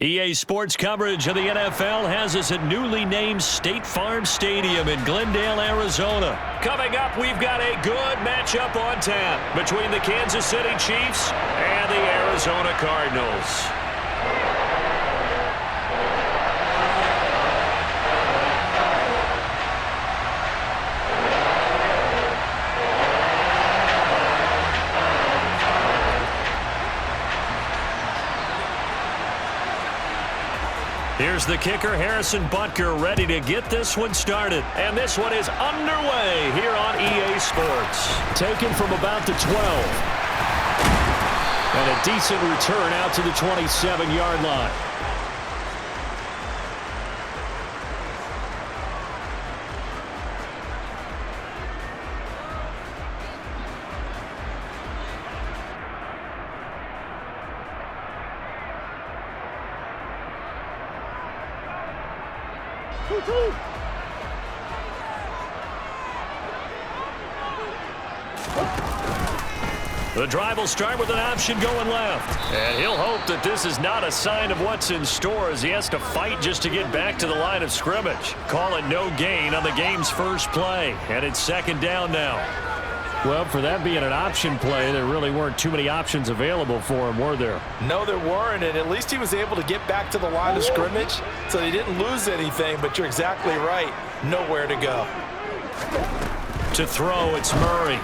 EA Sports coverage of the NFL has us at newly named State Farm Stadium in Glendale, Arizona. Coming up, we've got a good matchup on tap between the Kansas City Chiefs and the Arizona Cardinals. Here's the kicker, Harrison Butker, ready to get this one started. And this one is underway here on EA Sports. Taken from about the 12. And a decent return out to the 27-yard line. The drive will start with an option going left. And he'll hope that this is not a sign of what's in store as he has to fight just to get back to the line of scrimmage. Call it no gain on the game's first play. And it's second down now. Well, for that being an option play, there really weren't too many options available for him, were there? No, there weren't, and at least he was able to get back to the line of scrimmage, so he didn't lose anything, but you're exactly right. Nowhere to go. To throw, it's Murray.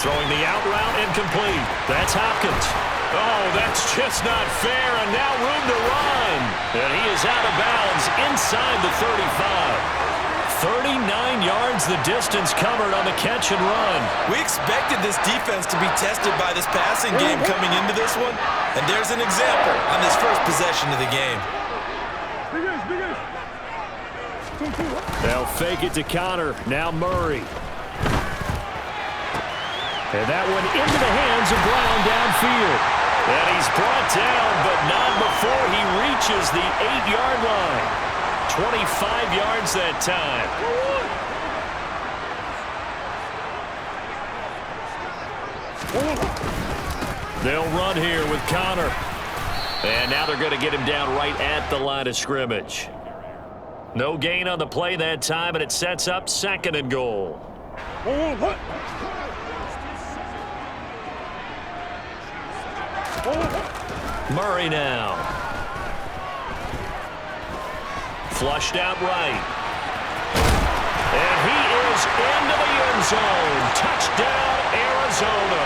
Throwing the out route incomplete. That's Hopkins. Oh, that's just not fair, and now room to run. And he is out of bounds inside the 35. 39 yards the distance covered on the catch and run. We expected this defense to be tested by this passing game coming into this one, and there's an example on this first possession of the game. They'll fake it to Connor. Now Murray. And that one into the hands of Brown downfield. And he's brought down, but not before he reaches the 8-yard line. 25 yards that time. They'll run here with Connor. And now they're going to get him down right at the line of scrimmage. No gain on the play that time, and it sets up second and goal. Murray now. Flushed out right. And he is into the end zone. Touchdown, Arizona.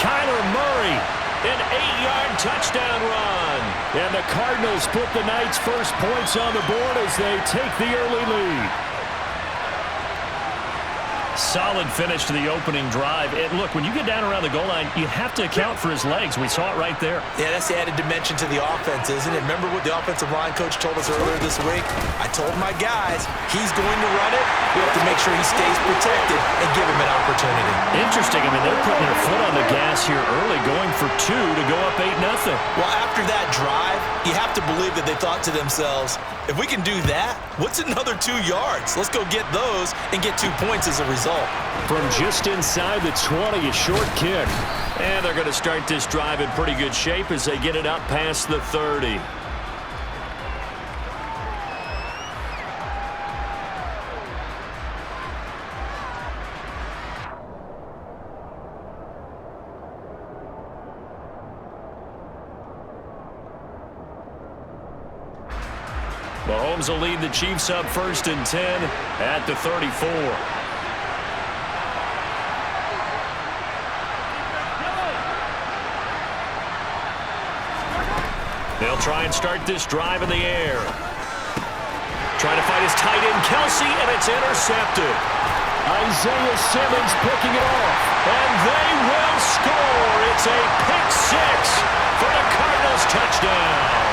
Kyler Murray, an 8-yard touchdown run. And the Cardinals put the night's first points on the board as they take the early lead. Solid finish to the opening drive. And look, when you get down around the goal line, you have to account for his legs. We saw it right there. Yeah, that's the added dimension to the offense, isn't it? Remember what the offensive line coach told us earlier this week? I told my guys, he's going to run it. We have to make sure he stays protected and give him an opportunity. Interesting. I mean, they're putting their foot on the gas here early, going for 2 to go up 8-0. Well, after that drive, you have to believe that they thought to themselves, if we can do that, what's another 2 yards? Let's go get those and get 2 points as a result. From just inside the 20, a short kick. And they're going to start this drive in pretty good shape as they get it up past the 30. Mahomes will lead the Chiefs up 1st and 10 at the 34. They'll try and start this drive in the air. Trying to find his tight end, Kelsey, and it's intercepted. Isaiah Simmons picking it off, and they will score. It's a pick six for the Cardinals touchdown.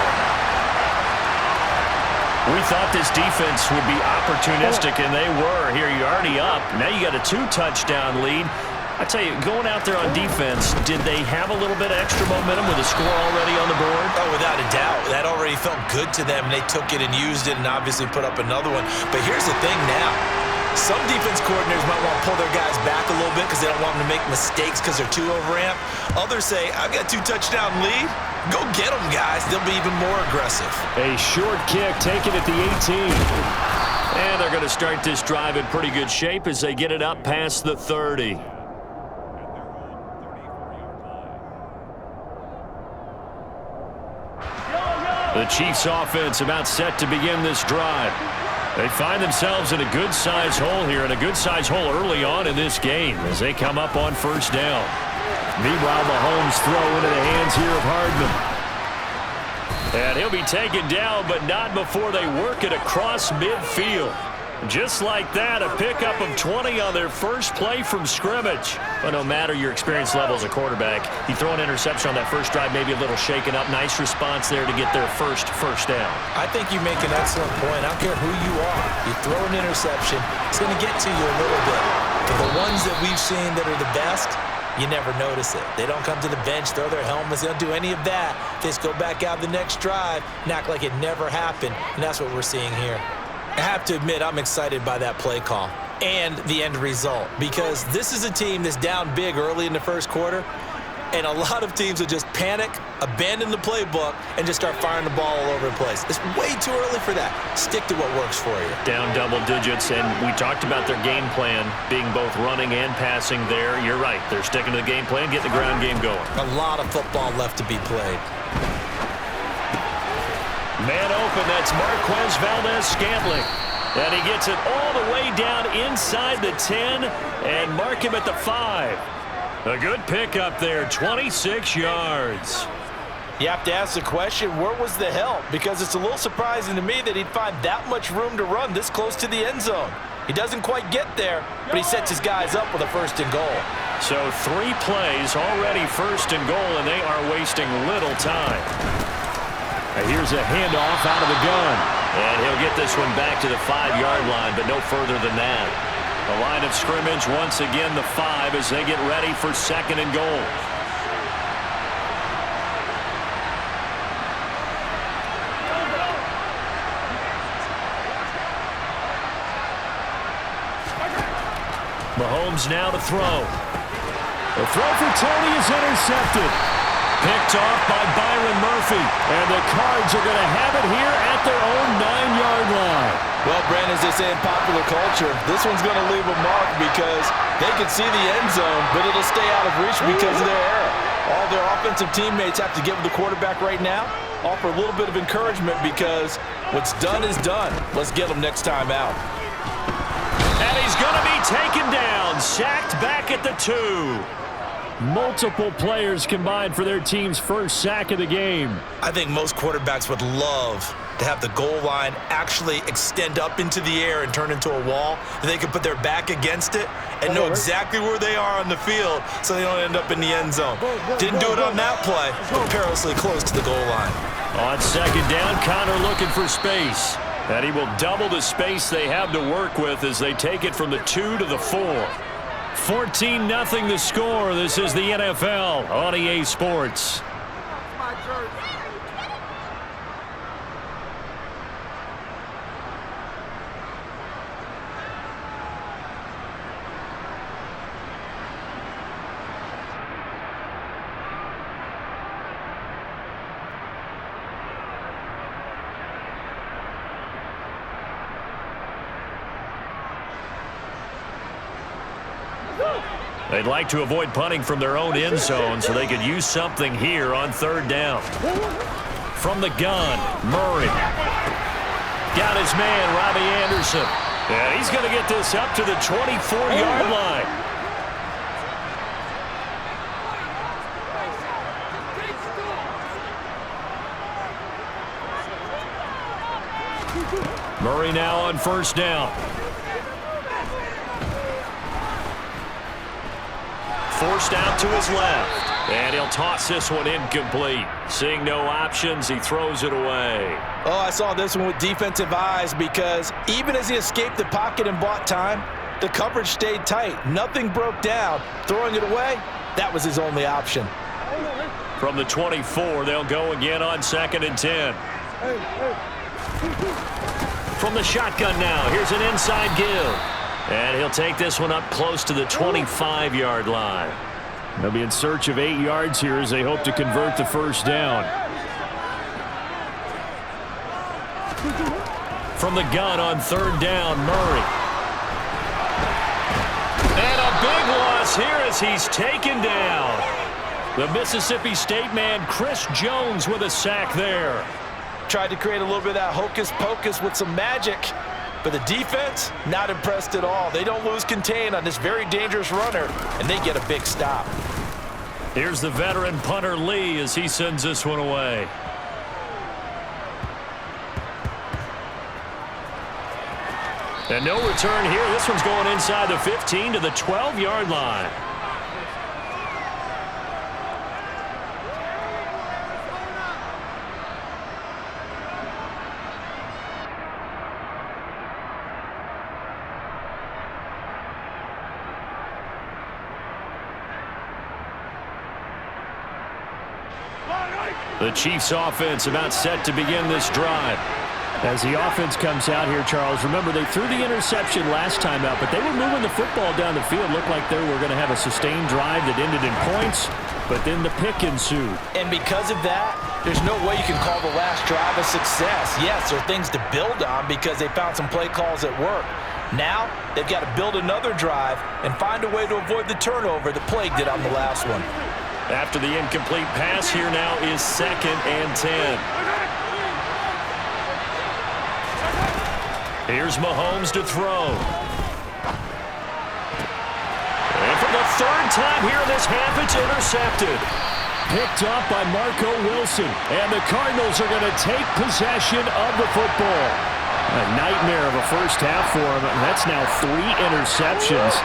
We thought this defense would be opportunistic, and they were. Here, you're already up. Now you got a 2-touchdown lead. I tell you, going out there on defense, did they have a little bit of extra momentum with a score already on the board? Oh, without a doubt. That already felt good to them. They took it and used it and obviously put up another one. But here's the thing now. Some defense coordinators might want to pull their guys back a little bit because they don't want them to make mistakes because they're too overamped. Others say, I've got a 2-touchdown lead. Go get them, guys. They'll be even more aggressive. A short kick taken at the 18. And they're going to start this drive in pretty good shape as they get it up past the 30. The Chiefs offense about set to begin this drive. They find themselves in a good-sized hole here, and a good-sized hole early on in this game as they come up on first down. Meanwhile, Mahomes throw into the hands here of Hardman. And he'll be taken down, but not before they work it across midfield. Just like that, a pickup of 20 on their first play from scrimmage. But no matter your experience level as a quarterback, you throw an interception on that first drive, maybe a little shaken up. Nice response there to get their first down. I think you make an excellent point. I don't care who you are. You throw an interception, it's going to get to you a little bit. But the ones that we've seen that are the best, you never notice it. They don't come to the bench, throw their helmets. They don't do any of that. They just go back out the next drive and act like it never happened. And that's what we're seeing here. I have to admit, I'm excited by that play call and the end result because this is a team that's down big early in the first quarter, and a lot of teams will just panic, abandon the playbook, and just start firing the ball all over the place. It's way too early for that. Stick to what works for you. Down double digits, and we talked about their game plan being both running and passing there. You're right. They're sticking to the game plan, getting the ground game going. A lot of football left to be played. Man open, that's Marquez Valdez-Scantling. And he gets it all the way down inside the 10 and mark him at the 5. A good pickup there, 26 yards. You have to ask the question, where was the help? Because it's a little surprising to me that he'd find that much room to run this close to the end zone. He doesn't quite get there, but he sets his guys up with a 1st and goal. So 3 plays already 1st and goal, and they are wasting little time. Here's a handoff out of the gun. And he'll get this one back to the 5-yard line, but no further than that. The line of scrimmage, once again, the 5 as they get ready for 2nd and goal. Mahomes now to throw. The throw for Tony is intercepted. Picked off by Byron Murphy. And the Cards are going to have it here at their own 9-yard line. Well, Brandon, as they say in popular culture, this one's going to leave a mark because they can see the end zone, but it'll stay out of reach because of their error. All their offensive teammates have to give the quarterback right now, offer a little bit of encouragement because what's done is done. Let's get them next time out. And he's going to be taken down, sacked back at the 2. Multiple players combined for their team's first sack of the game. I think most quarterbacks would love to have the goal line actually extend up into the air and turn into a wall. And they can put their back against it and know exactly where they are on the field so they don't end up in the end zone. Didn't do it on that play, but perilously close to the goal line. On 2nd down, Connor looking for space. And he will double the space they have to work with as they take it from the 2 to the 4. 14-0 the score. This is the NFL on EA Sports. They'd like to avoid punting from their own end zone so they could use something here on 3rd down. From the gun, Murray. Got his man, Robbie Anderson. And he's going to get this up to the 24-yard line. Murray now on 1st down. Forced out to his left. And he'll toss this one incomplete. Seeing no options, he throws it away. Oh, I saw this one with defensive eyes because even as he escaped the pocket and bought time, the coverage stayed tight. Nothing broke down. Throwing it away, that was his only option. From the 24, they'll go again on 2nd and 10. From the shotgun now, here's an inside give. And he'll take this one up close to the 25-yard line. They'll be in search of 8 yards here as they hope to convert the first down. From the gun on third down, Murray. And a big loss here as he's taken down. The Mississippi State man, Chris Jones, with a sack there. Tried to create a little bit of that hocus-pocus with some magic. But the defense, not impressed at all. They don't lose contain on this very dangerous runner, and they get a big stop. Here's the veteran punter Lee as he sends this one away. And no return here. This one's going inside the 15 to the 12-yard line. The Chiefs offense about set to begin this drive. As the offense comes out here, Charles, remember they threw the interception last time out, but they were moving the football down the field. Looked like they were going to have a sustained drive that ended in points, but then the pick ensued. And because of that, there's no way you can call the last drive a success. Yes, there are things to build on because they found some play calls that work. Now, they've got to build another drive and find a way to avoid the turnover that plagued it on the last one. After the incomplete pass, here now is 2nd and 10. Here's Mahomes to throw. And for the third time here in this half, it's intercepted. Picked up by Marco Wilson. And the Cardinals are going to take possession of the football. A nightmare of a first half for him. And that's now 3 interceptions.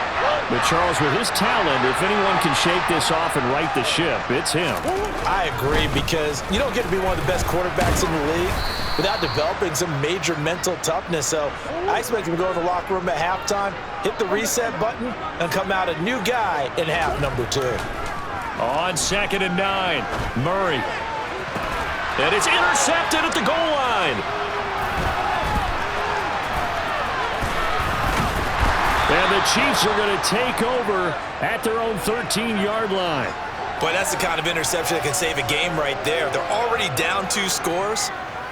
But Charles, with his talent, if anyone can shake this off and right the ship, it's him. I agree, because you don't get to be one of the best quarterbacks in the league without developing some major mental toughness. So I expect him to go in the locker room at halftime, hit the reset button, and come out a new guy in half number 2. On 2nd and 9, Murray. And it's intercepted at the goal line. And the Chiefs are going to take over at their own 13-yard line. Boy, that's the kind of interception that can save a game right there. They're already down 2 scores.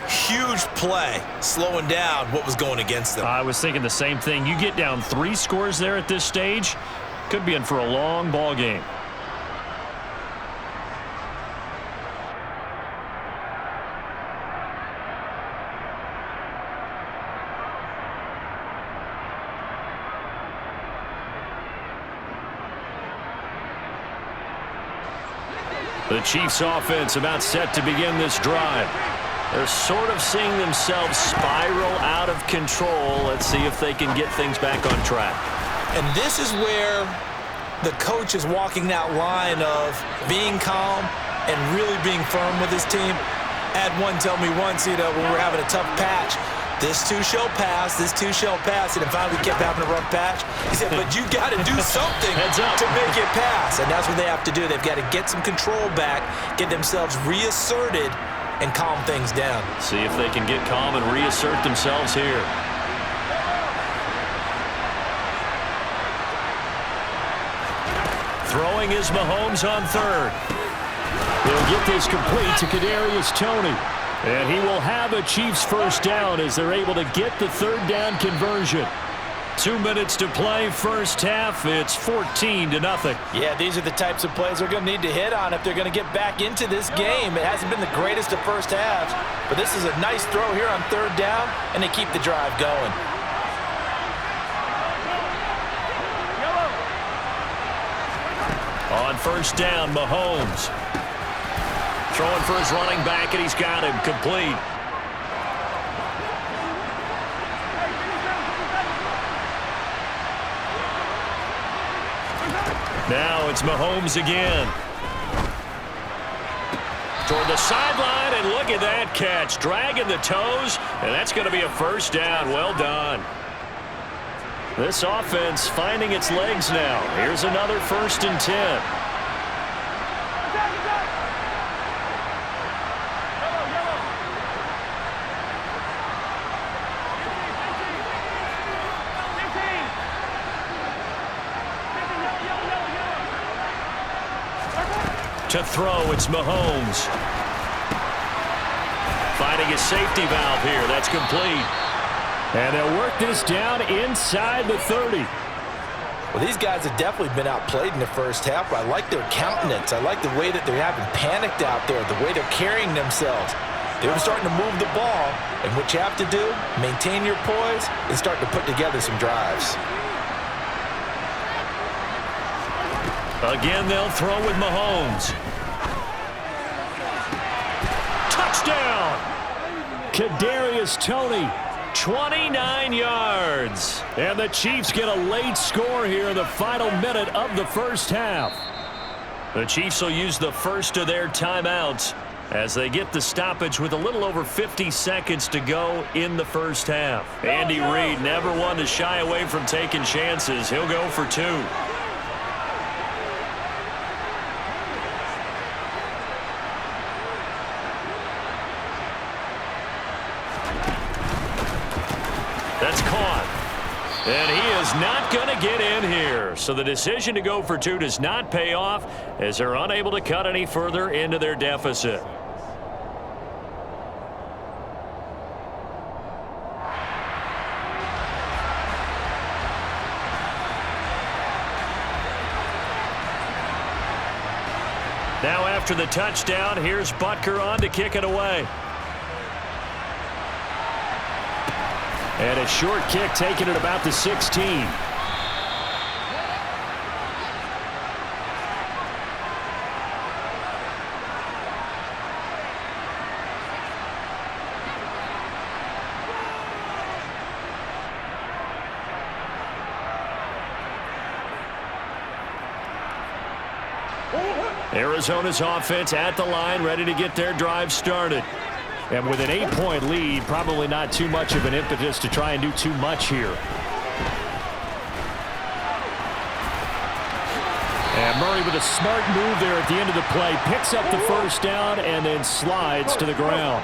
Huge play, slowing down what was going against them. I was thinking the same thing. You get down 3 scores there at this stage, could be in for a long ball game. The Chiefs offense about set to begin this drive. They're sort of seeing themselves spiral out of control. Let's see if they can get things back on track. And this is where the coach is walking that line of being calm and really being firm with his team. I had one tell me once, when we were having a tough patch, this too shall pass, this too shall pass, and finally we kept having a rough patch. He said, but you got to do something to make it pass, and that's what they have to do. They've got to get some control back, get themselves reasserted, and calm things down. See if they can get calm and reassert themselves here. Throwing is Mahomes on 3rd. He'll get this complete to Kadarius Toney. And he will have a Chiefs first down as they're able to get the 3rd down conversion. 2 minutes to play first half. It's 14-0. Yeah, these are the types of plays they're going to need to hit on if they're going to get back into this game. It hasn't been the greatest of first halves, but this is a nice throw here on 3rd down, and they keep the drive going. On first down, Mahomes. Throwing for his running back, and he's got him complete. Now it's Mahomes again. Toward the sideline, and look at that catch. Dragging the toes, and that's going to be a first down. Well done. This offense finding its legs now. Here's another 1st and 10. To throw, it's Mahomes. Finding a safety valve here. That's complete. And they'll work this down inside the 30. Well, these guys have definitely been outplayed in the first half, but I like their countenance. I like the way that they're having panicked out there, the way they're carrying themselves. They're starting to move the ball, and what you have to do, maintain your poise and start to put together some drives. Again, they'll throw with Mahomes. Touchdown! Kadarius Toney, 29 yards. And the Chiefs get a late score here in the final minute of the first half. The Chiefs will use the first of their timeouts as they get the stoppage with a little over 50 seconds to go in the first half. Andy Reid never one to shy away from taking chances. He'll go for two. That's caught. And he is not going to get in here. So the decision to go for two does not pay off as they're unable to cut any further into their deficit. Now after the touchdown, here's Butker on to kick it away. And a short kick taken at about the 16. Arizona's offense at the line, ready to get their drive started. And with an 8-point lead, probably not too much of an impetus to try and do too much here. And Murray with a smart move there at the end of the play. Picks up the first down and then slides to the ground.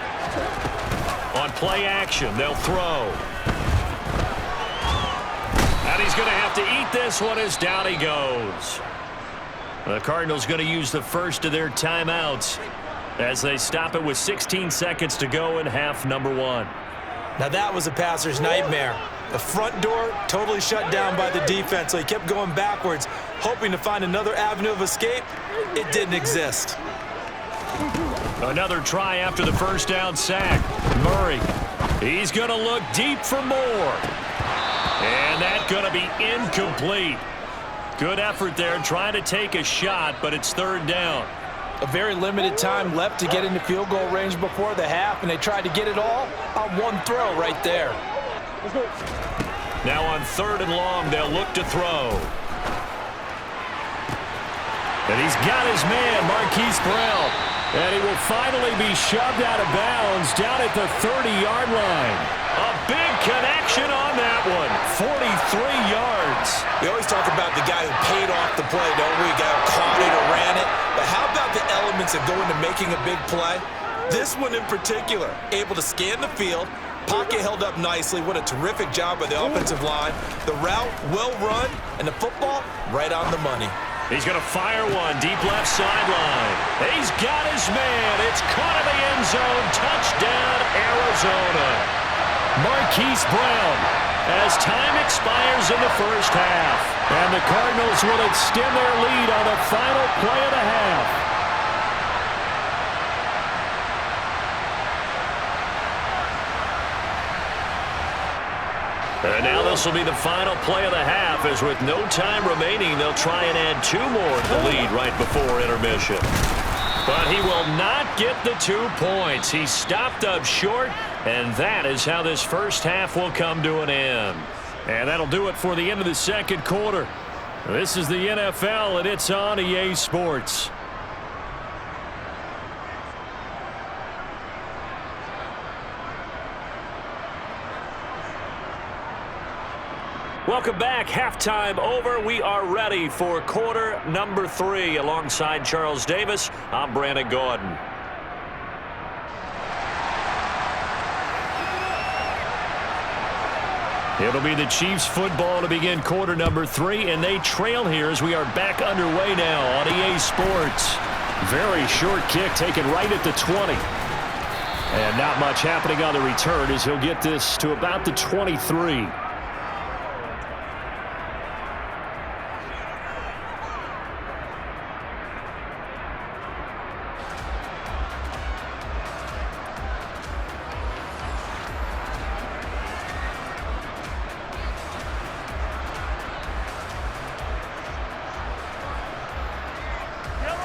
On play action, they'll throw. And he's going to have to eat this one as down he goes. The Cardinals going to use the first of their timeouts as they stop it with 16 seconds to go in half number one. Now that was a passer's nightmare. The front door totally shut down by the defense, so he kept going backwards, hoping to find another avenue of escape. It didn't exist. Another try after the first down sack. Murray, he's going to look deep for more. And that's going to be incomplete. Good effort there trying to take a shot, but it's third down. A very limited time left to get into field goal range before the half, and they tried to get it all on one throw right there. Now on third and long, they'll look to throw. And he's got his man, Marquise Brown. And he will finally be shoved out of bounds down at the 30-yard line. A big connection on that one. 43 yards. We always talk about the guy who paid off the play, don't we? The guy who caught it or ran it. But how about the elements that go into making a big play? This one in particular, able to scan the field, pocket held up nicely. What a terrific job by the offensive line. The route, well run, and the football, right on the money. He's going to fire one deep left sideline. He's got his man. It's caught in the end zone. Touchdown, Arizona. Marquise Brown as time expires in the first half. And the Cardinals will extend their lead on the final play of the half. And now this will be the final play of the half, as with no time remaining, they'll try and add two more to the lead right before intermission. But he will not get the 2 points. He stopped up short, and that is how this first half will come to an end. And that'll do it for the end of the second quarter. This is the NFL, and it's on EA Sports. Welcome back. Halftime over. We are ready for quarter number 3. Alongside Charles Davis, I'm Brandon Gordon. It'll be the Chiefs football to begin quarter number 3, and they trail here as we are back underway now on EA Sports. very short kick taken right at the 20. And not much happening on the return as he'll get this to about the 23.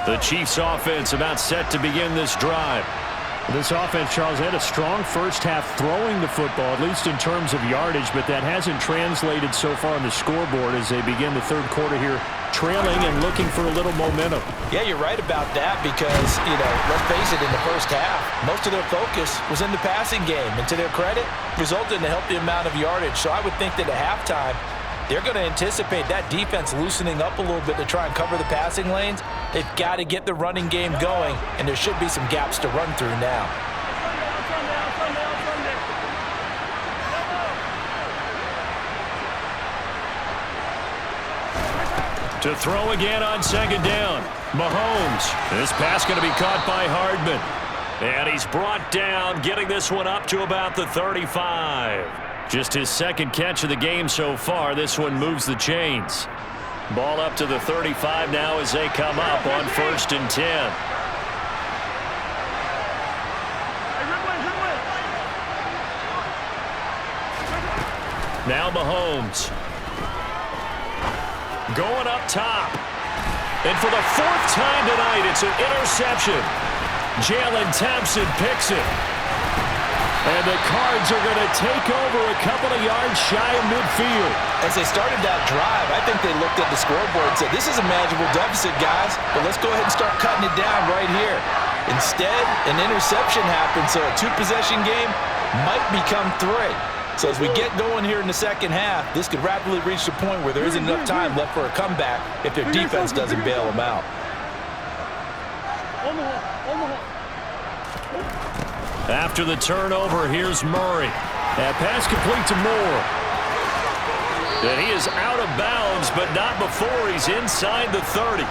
The Chiefs offense about set to begin this drive. This offense, Charles, had a strong first half throwing the football, at least in terms of yardage, but that hasn't translated so far on the scoreboard as they begin the third quarter here, trailing and looking for a little momentum. Yeah, you're right about that because, let's face it, in the first half, most of their focus was in the passing game. And to their credit, resulted in a healthy amount of yardage. So I would think that at halftime, they're going to anticipate that defense loosening up a little bit to try and cover the passing lanes. They've got to get the running game going, and there should be some gaps to run through now. To throw again on second down. Mahomes. This pass going to be caught by Hardman. And he's brought down, getting this one up to about the 35. Just his second catch of the game so far. This one moves the chains. Ball up to the 35 now as they come up on 1st and 10. Now Mahomes. Going up top. And for the 4th time tonight, it's an interception. Jalen Thompson picks it. And the Cards are going to take over a couple of yards shy of midfield. As they started that drive, I think they looked at the scoreboard and said, this is a manageable deficit, guys, but let's go ahead and start cutting it down right here. Instead, an interception happened, so a 2-possession game might become 3. So as we get going here in the second half, this could rapidly reach the point where there isn't enough time left for a comeback if their defense doesn't bail them out. After the turnover, here's Murray. That pass complete to Moore. And he is out of bounds, but not before he's inside the 30.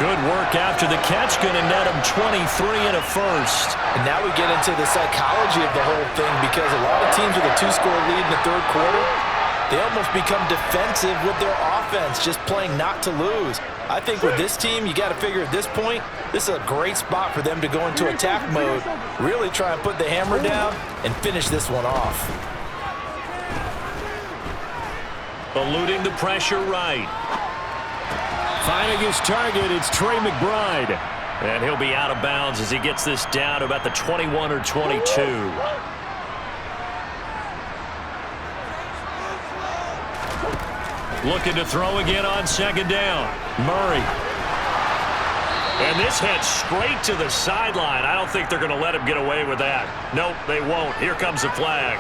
Good work after the catch, going to net him 23 and a first. And now we get into the psychology of the whole thing because a lot of teams with a 2-score lead in the third quarter, they almost become defensive with their offense, just playing not to lose. I think with this team, you got to figure at this point, this is a great spot for them to go into attack mode, really try and put the hammer down and finish this one off. Eluding the pressure right. Finding his target, it's Trey McBride. And he'll be out of bounds as he gets this down to about the 21 or 22. Looking to throw again on second down. Murray. And this heads straight to the sideline. I don't think they're going to let him get away with that. Nope, they won't. Here comes the flag.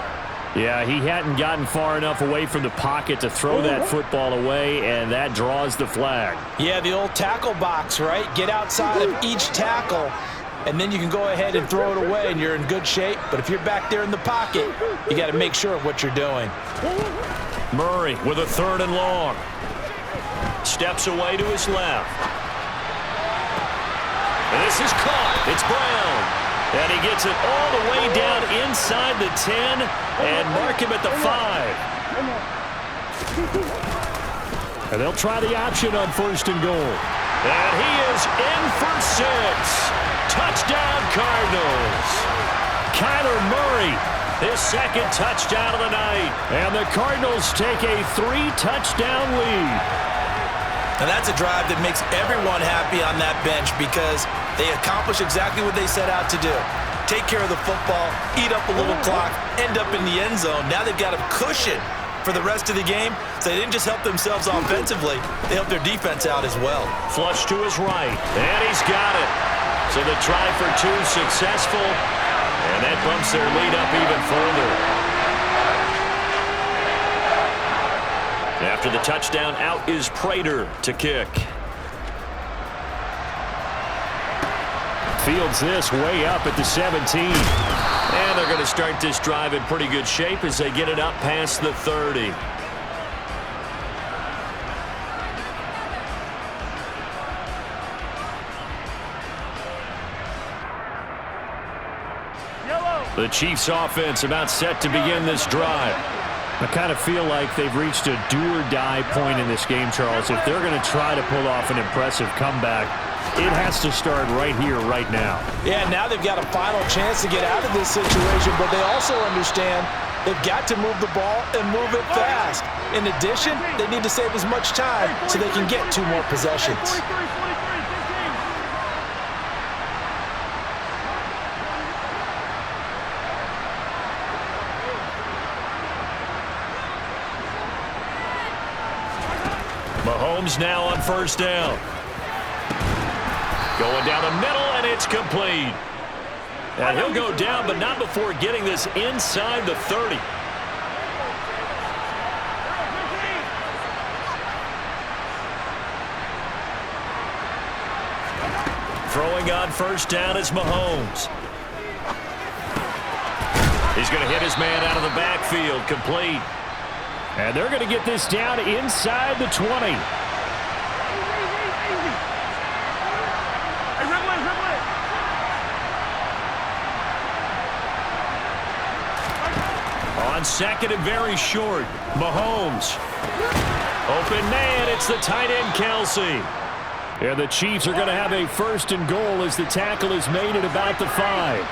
Yeah, he hadn't gotten far enough away from the pocket to throw that football away, and that draws the flag. Yeah, the old tackle box, right? Get outside of each tackle, and then you can go ahead and throw it away, and you're in good shape. But if you're back there in the pocket, you got to make sure of what you're doing. Murray with a 3rd and long. Steps away to his left. And this is caught. It's Brown. And he gets it all the way down inside the 10 and mark him at the 5. And they'll try the option on 1st and goal. And he is in for 6. Touchdown, Cardinals. Kyler Murray, his 2nd touchdown of the night. And the Cardinals take a 3-touchdown lead. And that's a drive that makes everyone happy on that bench because they accomplish exactly what they set out to do. Take care of the football, eat up a little clock, end up in the end zone. Now they've got a cushion for the rest of the game, so they didn't just help themselves offensively, they helped their defense out as well. Flush to his right, and he's got it. So the try for 2 successful, and that bumps their lead up even further. After the touchdown, out is Prater to kick. Fields this way up at the 17. And they're going to start this drive in pretty good shape as they get it up past the 30. The Chiefs offense about set to begin this drive. I kind of feel like they've reached a do-or-die point in this game, Charles. If they're going to try to pull off an impressive comeback, it has to start right here, right now. Yeah, now they've got a final chance to get out of this situation, but they also understand they've got to move the ball and move it fast. In addition, they need to save as much time so they can get 2 more possessions. Mahomes now on first down. Going down the middle, and it's complete. And he'll go down, but not before getting this inside the 30. Throwing on first down is Mahomes. He's going to hit his man out of the backfield, complete. And they're going to get this down inside the 20. On second and very short, Mahomes. Open man, it's the tight end, Kelsey. And the Chiefs are going to have a first and goal as the tackle is made at about the 5.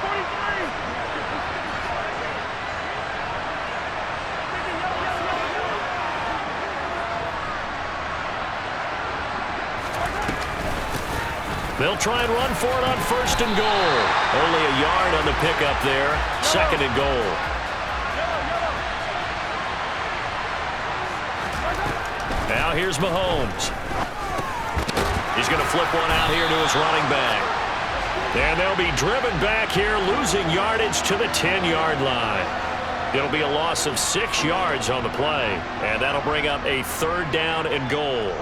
They'll try and run for it on first and goal. Only a yard on the pickup there. Second and goal. Now here's Mahomes. He's going to flip one out here to his running back. And they'll be driven back here, losing yardage to the 10-yard line. It'll be a loss of 6 yards on the play. And that'll bring up a third down and goal.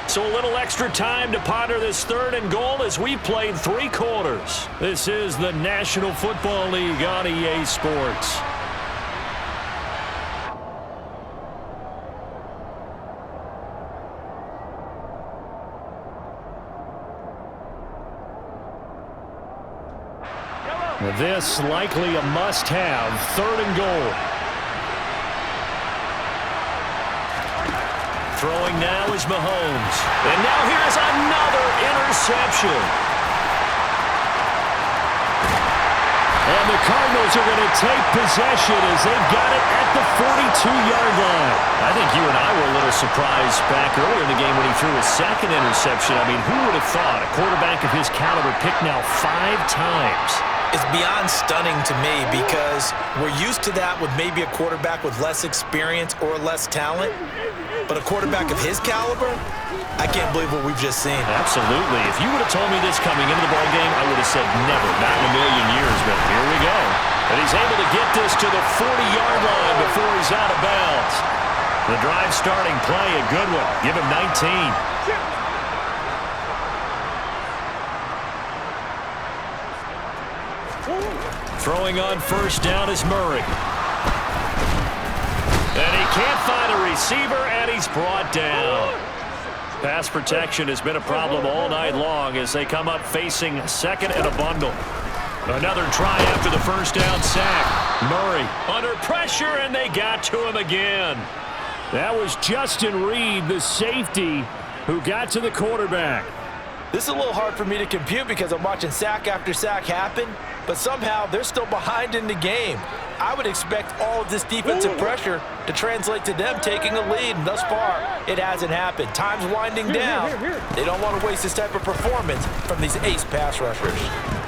So a little extra time to ponder this third and goal as we've played 3 quarters. This is the National Football League on EA Sports. This likely a must-have third and goal. Throwing now is Mahomes. And now here's another interception. And the Cardinals are going to take possession as they've got it at the 42-yard line. I think you and I were a little surprised back earlier in the game when he threw his second interception. I mean, who would have thought a quarterback of his caliber picked now 5 times? It's beyond stunning to me because we're used to that with maybe a quarterback with less experience or less talent. But a quarterback of his caliber, I can't believe what we've just seen. Absolutely. If you would have told me this coming into the ballgame, I would have said never, not in a million years. But here we go. And he's able to get this to the 40-yard line before he's out of bounds. The drive starting play, a good one. Give him 19. Throwing on first down is Murray. And he can't find a receiver, and he's brought down. Pass protection has been a problem all night long as they come up facing second and a bundle. Another try after the first down sack. Murray under pressure, and they got to him again. That was Justin Reed, the safety, who got to the quarterback. This is a little hard for me to compute because I'm watching sack after sack happen, but somehow they're still behind in the game. I would expect all of this defensive pressure to translate to them taking a lead, and thus far, it hasn't happened. Time's winding down. They don't want to waste this type of performance from these ace pass rushers.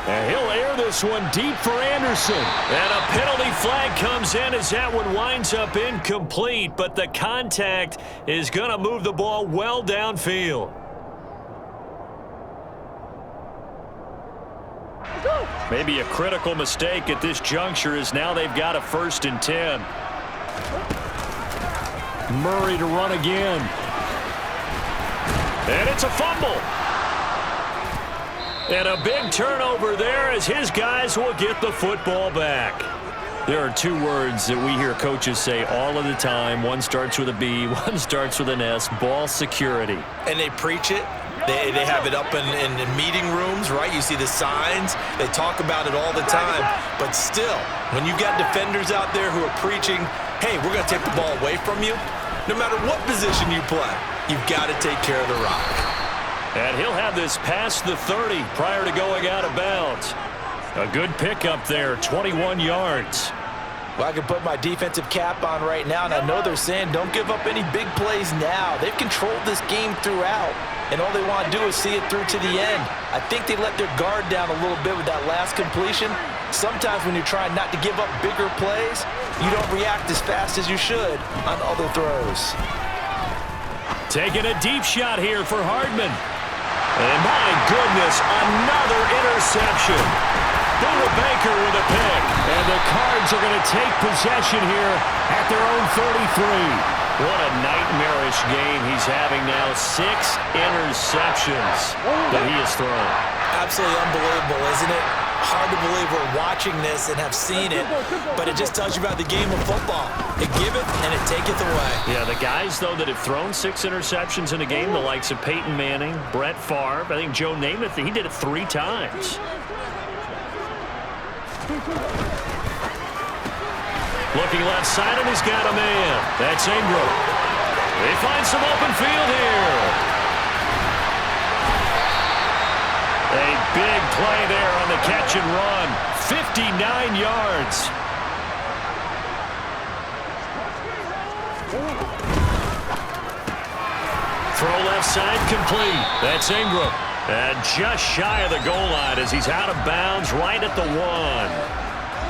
And he'll air this one deep for Anderson. And a penalty flag comes in as that one winds up incomplete, but the contact is going to move the ball well downfield. Maybe a critical mistake at this juncture is now they've got a 1st and 10. Murray to run again. And it's a fumble. And a big turnover there as his guys will get the football back. There are two words that we hear coaches say all of the time. One starts with a B, one starts with an S, ball security. And they preach it. They have it up in meeting rooms, right? You see the signs. They talk about it all the time. But still, when you've got defenders out there who are preaching, hey, we're going to take the ball away from you, no matter what position you play, you've got to take care of the rock. And he'll have this past the 30 prior to going out of bounds. A good pickup there, 21 yards. Well, I can put my defensive cap on right now, and I know they're saying don't give up any big plays now. They've controlled this game throughout, and all they want to do is see it through to the end. I think they let their guard down a little bit with that last completion. Sometimes when you're trying not to give up bigger plays, you don't react as fast as you should on other throws. Taking a deep shot here for Hardman. And my goodness, another interception. Buda Baker with a pick. And the Cards are going to take possession here at their own 33. What a nightmarish game he's having now. 6 interceptions that he has thrown. Absolutely unbelievable, isn't it? Hard to believe we're watching this and have seen it, but it just tells you about the game of football. It giveth and it taketh away. Yeah, the guys, though, that have thrown 6 interceptions in a game, the likes of Peyton Manning, Brett Favre, I think Joe Namath, he did it 3 times. Looking left side, and he's got a man. That's Ingram. They find some open field here. A big play there on the catch and run. 59 yards. Throw left side complete. That's Ingram. And just shy of the goal line as he's out of bounds right at the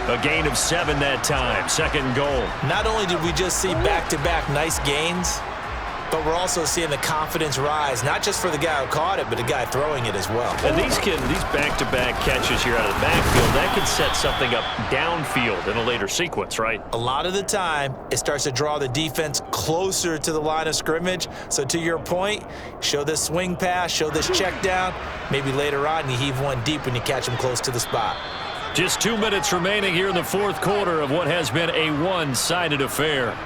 1. A gain of 7 that time. 2nd goal. Not only did we just see back-to-back nice gains, but we're also seeing the confidence rise, not just for the guy who caught it, but the guy throwing it as well. And these back-to-back catches here out of the backfield, that could set something up downfield in a later sequence, right? A lot of the time, it starts to draw the defense closer to the line of scrimmage. So to your point, show this swing pass, show this check down. Maybe later on you heave one deep when you catch them close to the spot. Just 2 minutes remaining here in the 4th quarter of what has been a one-sided affair.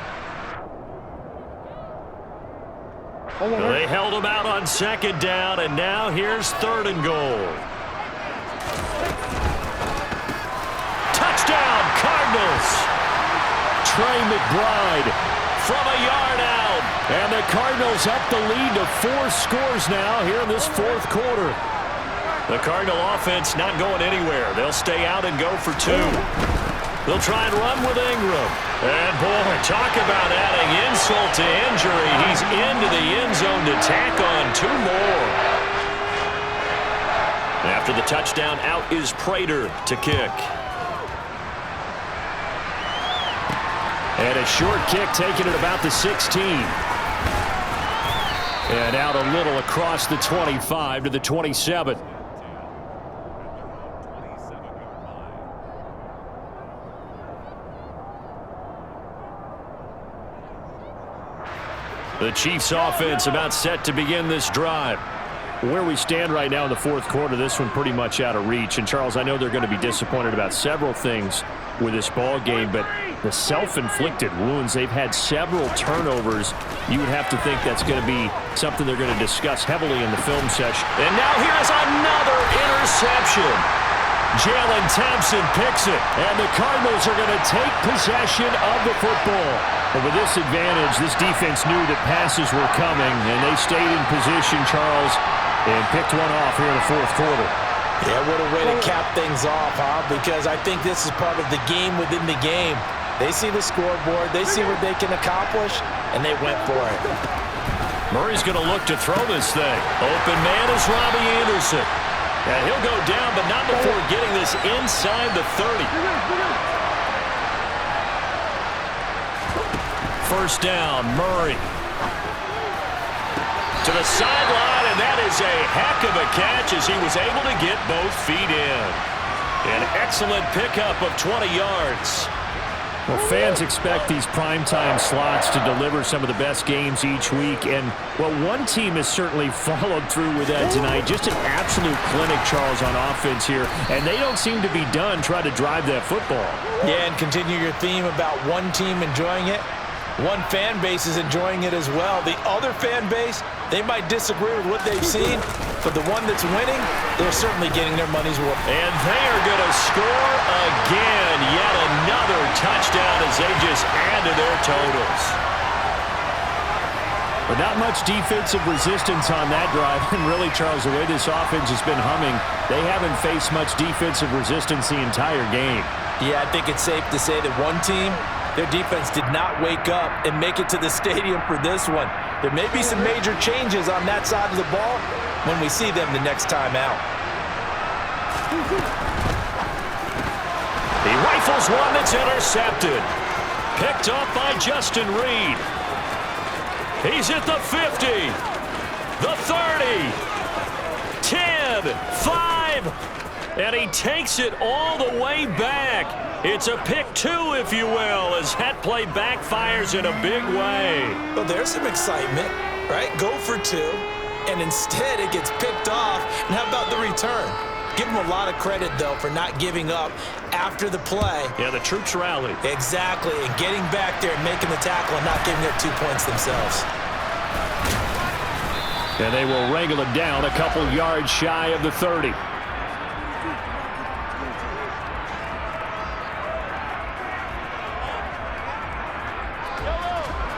They held him out on 2nd down, and now here's 3rd and goal. Touchdown, Cardinals! Trey McBride from a yard out. And the Cardinals up the lead to 4 scores now here in this 4th quarter. The Cardinal offense not going anywhere. They'll stay out and go for 2. They'll try and run with Ingram. And, boy, talk about adding insult to injury. He's into the end zone to tack on 2 more. After the touchdown, out is Prater to kick. And a short kick taken at about the 16. And out a little across the 25 to the 27. The Chiefs offense about set to begin this drive. Where we stand right now in the 4th quarter, this one pretty much out of reach. And, Charles, I know they're going to be disappointed about several things with this ball game, but the self-inflicted wounds, they've had several turnovers. You would have to think that's going to be something they're going to discuss heavily in the film session. And now here's another interception. Jalen Thompson picks it, and the Cardinals are going to take possession of the football. But with this advantage, this defense knew that passes were coming, and they stayed in position, Charles, and picked one off here in the 4th quarter. Yeah, what a way to cap things off, huh? Because I think this is part of the game within the game. They see the scoreboard, they see what they can accomplish, and they went for it. Murray's going to look to throw this thing. Open man is Robbie Anderson. And he'll go down, but not before getting this inside the 30. First down, Murray. To the sideline, and that is a heck of a catch as he was able to get both feet in. An excellent pickup of 20 yards. Well, fans expect these primetime slots to deliver some of the best games each week. And, well, one team has certainly followed through with that tonight. Just an absolute clinic, Charles, on offense here. And they don't seem to be done trying to drive that football. Yeah, and continue your theme about one team enjoying it. One fan base is enjoying it as well. The other fan base, they might disagree with what they've seen, but the one that's winning, they're certainly getting their money's worth. And they are going to score again. Yet another touchdown as they just add to their totals. But not much defensive resistance on that drive. And really, Charles, the way this offense has been humming, they haven't faced much defensive resistance the entire game. Yeah, I think it's safe to say that one team, their defense did not wake up and make it to the stadium for this one. There may be some major changes on that side of the ball when we see them the next time out. He rifles one that's intercepted. Picked up by Justin Reed. He's at the 50, the 30, 10, 5, and he takes it all the way back. It's a pick two, if you will, as that play backfires in a big way. Well, there's some excitement, right? Go for two, and instead it gets picked off. And how about the return? Give him a lot of credit, though, for not giving up after the play. Yeah, the troops rallied. Exactly, and getting back there and making the tackle and not giving up 2 points themselves. And they will wrangle it down a couple yards shy of the 30.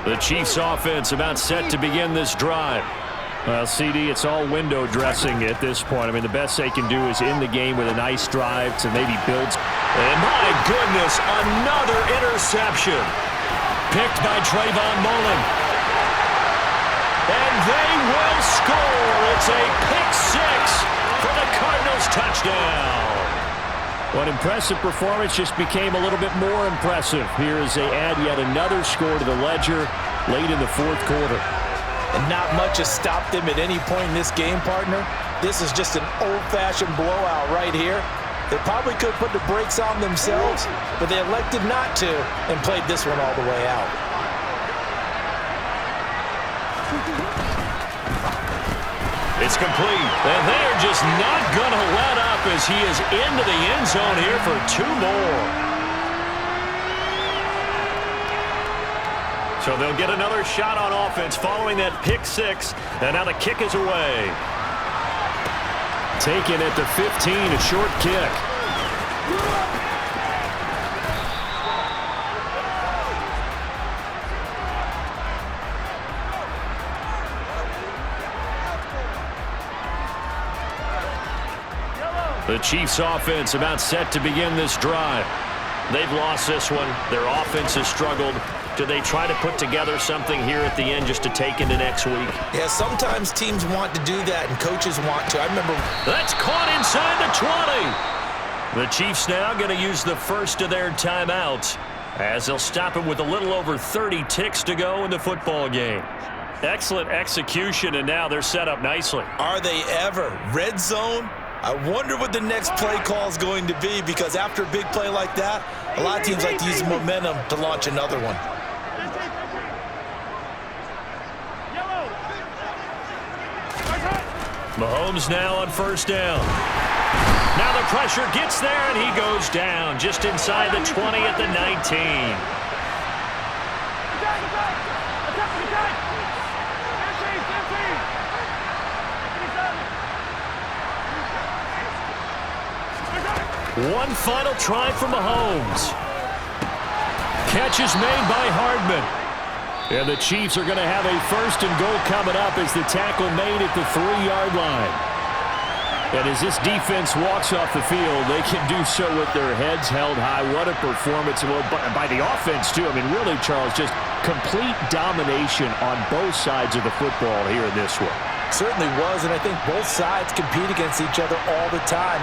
The Chiefs offense about set to begin this drive. Well, CD, it's all window dressing at this point. I mean, the best they can do is end the game with a nice drive to maybe build. And my goodness, another interception. Picked by Trayvon Mullen. And they will score. It's a pick six for the Cardinals touchdown. What impressive performance just became a little bit more impressive here as they add yet another score to the ledger late in the fourth quarter. And not much has stopped them at any point in this game, partner. This is just an old-fashioned blowout right here. They probably could put the brakes on themselves, but they elected not to and played this one all the way out. It's complete, and they're just not going to let up as he is into the end zone here for two more. So they'll get another shot on offense following that pick six, and now the kick is away. Taken at the 15, a short kick. The Chiefs offense about set to begin this drive. They've lost this one. Their offense has struggled. Do they try to put together something here at the end just to take into next week? Yeah, sometimes teams want to do that and coaches want to. I remember. That's caught inside the 20. The Chiefs now going to use the first of their timeouts as they'll stop him with a little over 30 ticks to go in the football game. Excellent execution, and now they're set up nicely. Are they ever? Red zone? I wonder what the next play call is going to be, because after a big play like that, a lot of teams like to use the momentum to launch another one. Mahomes now on first down. Now the pressure gets there, and he goes down just inside the 20 at the 19. One final try for Mahomes. Catch is made by Hardman. And the Chiefs are going to have a first and goal coming up as the tackle made at the 3-yard line. And as this defense walks off the field, they can do so with their heads held high. What a performance by the offense, too. I mean, really, Charles, just complete domination on both sides of the football here in this one. Certainly was, and I think both sides compete against each other all the time.